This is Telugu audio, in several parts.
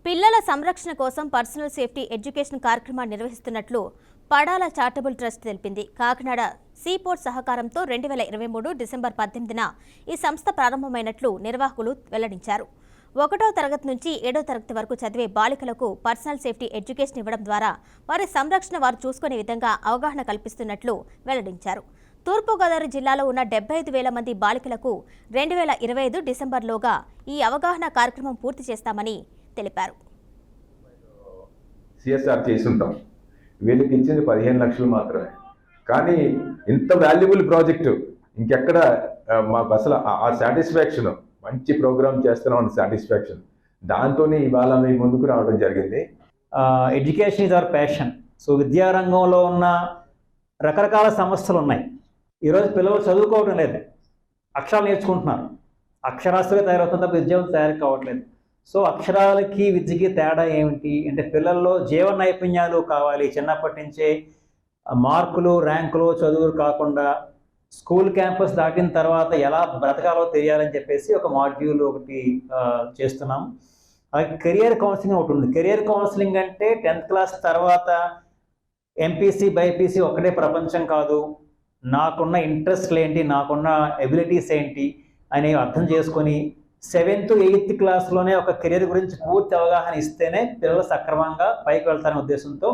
పిల్లల సంరక్షణ కోసం పర్సనల్ సేఫ్టీ ఎడ్యుకేషన్ కార్యక్రమాన్ని నిర్వహిస్తున్నట్లు పడాల చారిటబుల్ ట్రస్ట్ తెలిపింది. కాకినాడ సీపోర్ట్ సహకారంతో 2023 డిసెంబర్ 18న ఈ సంస్థ ప్రారంభమైనట్లు నిర్వాహకులు వెల్లడించారు. 1వ తరగతి నుంచి 7వ తరగతి వరకు చదివే బాలికలకు పర్సనల్ సేఫ్టీ ఎడ్యుకేషన్ ఇవ్వడం ద్వారా వారి సంరక్షణ వారు చూసుకునే విధంగా అవగాహన కల్పిస్తున్నట్లు వెల్లడించారు. తూర్పుగోదావరి జిల్లాలో ఉన్న 75,000 మంది బాలికలకు 2025 డిసెంబర్లోగా ఈ అవగాహన కార్యక్రమం పూర్తి చేస్తామని తెలిపారు. సిఎస్ఆర్ చేసుంటాం, వీళ్ళకి ఇచ్చింది 15 లక్షలు మాత్రమే. కానీ ఇంత వాల్యుబుల్ ప్రాజెక్టు ఇంకెక్కడ మాకు అసలు ఆ సాటిస్ఫాక్షన్, మంచి ప్రోగ్రామ్ చేస్తున్నాం అన్న సాటిస్ఫాక్షన్, దాంతోనే ఇవాళ మీ ముందుకు రావడం జరిగింది. Education is our passion. So విద్యారంగంలో ఉన్న రకరకాల సమస్యలు ఉన్నాయి. ఈరోజు పిల్లలు చదువుకోవడం లేదు, అక్షరాలు నేర్చుకుంటున్నారు, అక్షరాస్యులుగా తయారవుతున్న తప్ప విద్యావంతులు తయారు కావట్లేదు. సో అక్షరాలకి విద్యకి తేడా ఏమిటి అంటే, పిల్లల్లో జీవన నైపుణ్యాలు కావాలి. చిన్నప్పటి నుంచే మార్కులు ర్యాంకులు చదువులు కాకుండా స్కూల్ క్యాంపస్ దాటిన తర్వాత ఎలా బ్రతకాలో తెలియాలని చెప్పేసి ఒక మాడ్యూల్ ఒకటి చేస్తున్నాం. అలాగే కెరియర్ కౌన్సిలింగ్ ఒకటి ఉంది. కెరియర్ కౌన్సిలింగ్ అంటే 10th క్లాస్ తర్వాత ఎంపీసీ బైపీసీ ఒకటే ప్రపంచం కాదు, నాకున్న ఇంట్రెస్ట్లు ఏంటి, నాకున్న ఎబిలిటీస్ ఏంటి అనేవి అర్థం చేసుకొని 7th 8th క్లాస్లోనే ఒక కెరీర్ గురించి పూర్తి అవగాహన ఇస్తేనే పిల్లలు సక్రమంగా పైకి వెళ్తారనే ఉద్దేశంతో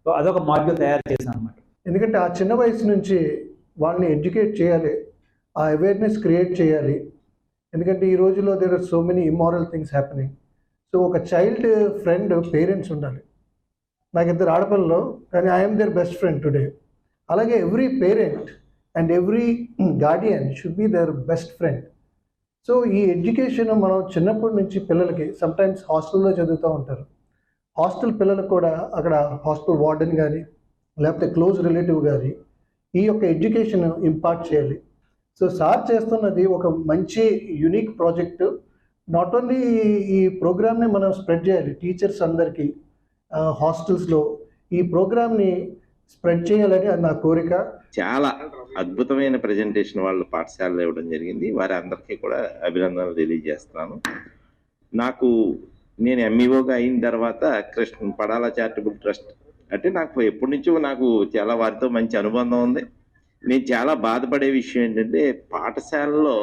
అదొక మాడ్యూల్ తయారు చేశాను అనమాట. ఎందుకంటే ఆ చిన్న వయసు నుంచి వాళ్ళని ఎడ్యుకేట్ చేయాలి, ఆ అవేర్నెస్ క్రియేట్ చేయాలి. ఎందుకంటే ఈ రోజుల్లో there are so many immoral things happening. So ఒక చైల్డ్ ఫ్రెండ్ పేరెంట్స్ ఉండాలి. నాకు 2 ఆడపిల్లలు, కానీ I'm their best friend today. అలాగే every parent and every guardian should be their best friend. So ఈ ఎడ్యుకేషన్ మనం చిన్నప్పటి నుంచి పిల్లలకి, సమ్టైమ్స్ హాస్టల్లో చదువుతూ ఉంటారు, హాస్టల్ పిల్లలకు కూడా అక్కడ హాస్టల్ వార్డెన్ కానీ లేకపోతే క్లోజ్ రిలేటివ్ కానీ ఈ యొక్క ఎడ్యుకేషన్ ఇంపార్ట్ చేయాలి. సో సార్ చేస్తున్నది ఒక మంచి యూనిక్ ప్రాజెక్టు. నాట్ ఓన్లీ ఈ ప్రోగ్రామ్ని మనం స్ప్రెడ్ చేయాలి, టీచర్స్ అందరికీ హాస్టల్స్లో ఈ ప్రోగ్రామ్ని స్ప్రెడ్ చేయాలని నా కోరిక. చాలా అద్భుతమైన ప్రజెంటేషన్ వాళ్ళు పాఠశాలలో ఇవ్వడం జరిగింది. వారి అందరికీ కూడా అభినందనలు తెలియజేస్తున్నాను. నేను ఎంఈఓగా అయిన తర్వాత పడాల చారిటబుల్ ట్రస్ట్ అంటే నాకు ఎప్పటి నుంచో నాకు చాలా వారితో మంచి అనుబంధం ఉంది. నేను చాలా బాధపడే విషయం ఏంటంటే, పాఠశాలలో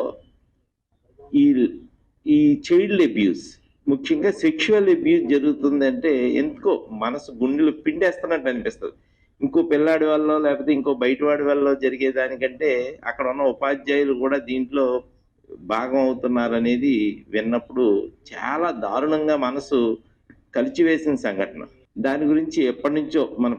ఈ చైల్డ్ అబ్యూస్, ముఖ్యంగా సెక్షువల్ అబ్యూస్ జరుగుతుందంటే ఎందుకో మనసు గుండెలు పిండేస్తున్నట్టు అనిపిస్తుంది. ఇంకో పిల్లాడి వల్ల లేకపోతే ఇంకో బయటవాడి వల్ల జరిగేదానికంటే అక్కడ ఉన్న ఉపాధ్యాయులు కూడా దీంట్లో భాగం అవుతున్నారు అనేది విన్నప్పుడు చాలా దారుణంగా మనసు కలిచివేసిన సంఘటన. దాని గురించి ఎప్పటి నుంచో మన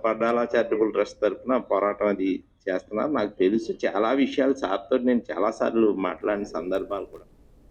పడాల చారిటబుల్ ట్రస్ట్ తరఫున పోరాటం అది చేస్తున్నారు. నాకు తెలుసు చాలా విషయాలు సార్తో నేను చాలాసార్లు మాట్లాడిన సందర్భాలు కూడా.